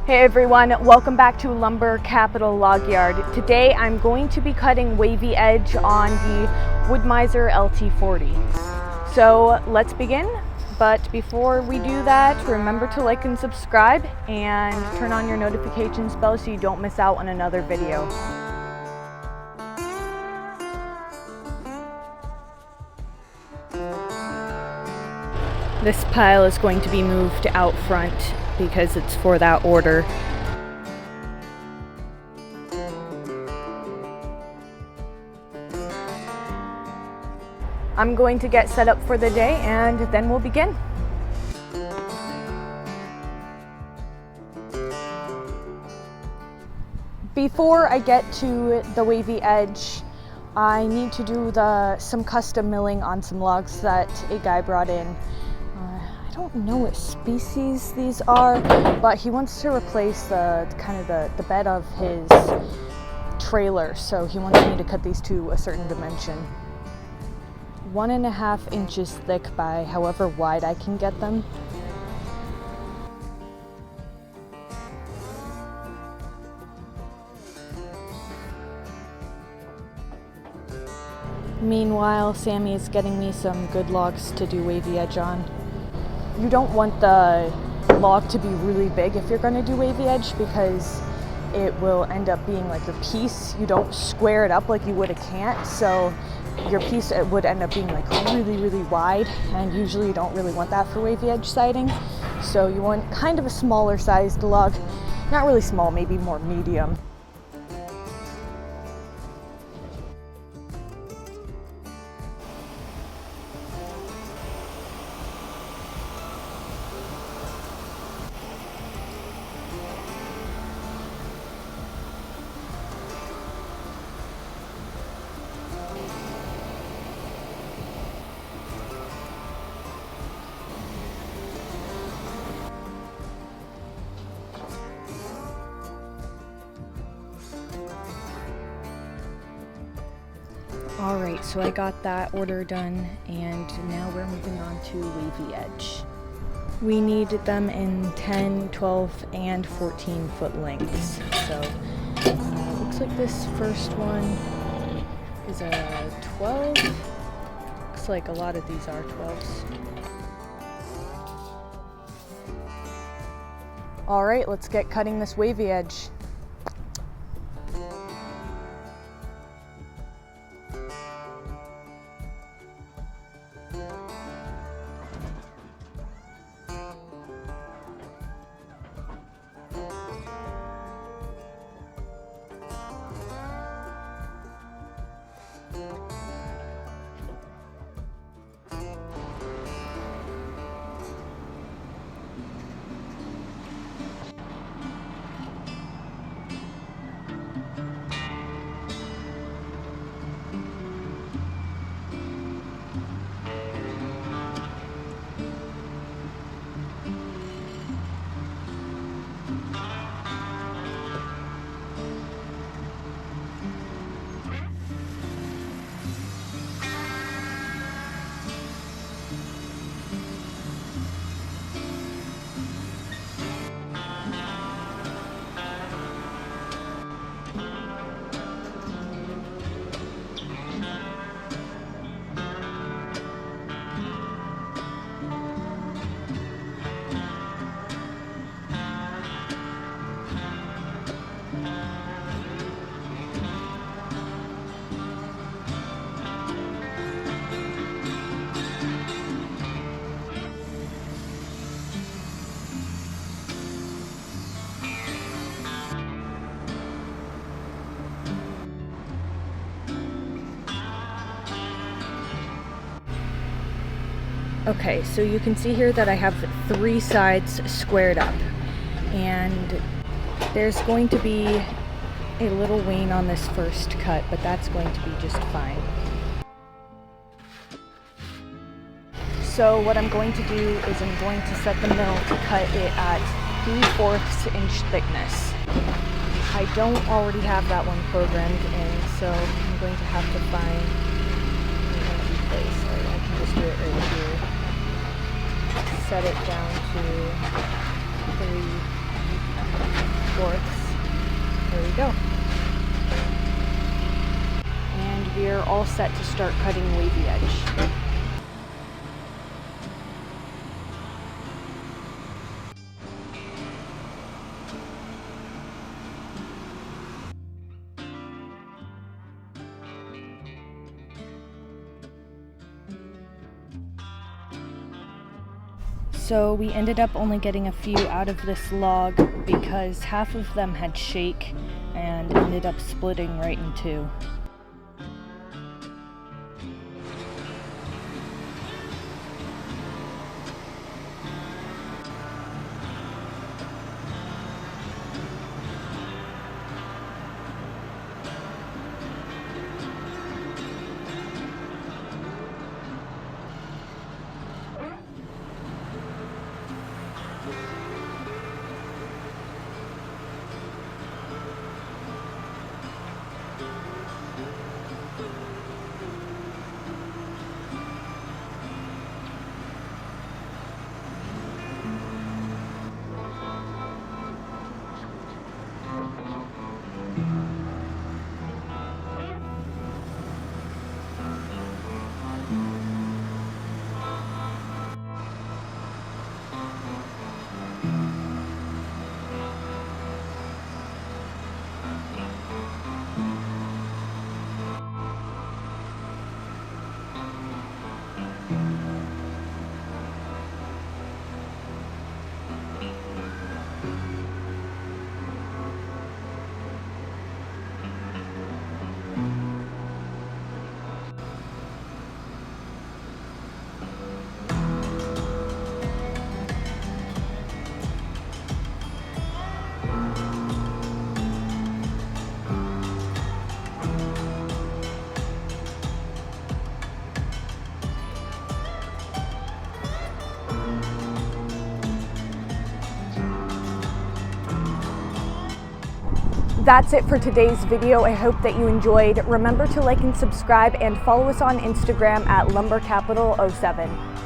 Hey everyone, welcome back to Lumber Capital Log Yard. Today I'm going to be cutting Wavy Edge on the Woodmizer LT40. So let's begin, but before we do that, remember to like and subscribe and turn on your notifications bell so you don't miss out on another video. This pile is going to be moved out front because it's for that order. I'm going to get set up for the day and then we'll begin. Before I get to the Wavy Edge, I need to do some custom milling on some logs that a guy brought in. I don't know what species these are, but he wants to replace the bed of his trailer, so he wants me to cut these to a certain dimension. 1.5 inches thick by however wide I can get them. Meanwhile, Sammy is getting me some good logs to do Wavy Edge on. You don't want the log to be really big if you're going to do Wavy Edge because it will end up being like your piece. You don't square it up like you would a cant, so your piece it would end up being like really wide, and usually you don't really want that for Wavy Edge siding. So you want kind of a smaller sized log, not really small, maybe more medium. Alright, so I got that order done, and now we're moving on to Wavy Edge. We need them in 10, 12, and 14 foot lengths. So, looks like this first one is a 12. Looks like a lot of these are 12s. Alright, let's get cutting this Wavy Edge. Okay, so you can see here that I have 3 sides squared up, and there's going to be a little wane on this first cut, but that's going to be just fine. So what I'm going to do is I'm going to set the mill to cut it at 3/4 inch thickness. I don't already have that one programmed in, so I'm going to have to find an empty place. Right? I can just do it right here. Set it down to 3. 3/4. There we go. And we're all set to start cutting Wavy Edge. So we ended up only getting a few out of this log because half of them had shake and ended up splitting right in two. That's it for today's video. I hope that you enjoyed. Remember to like and subscribe and follow us on Instagram at lumbercapital07.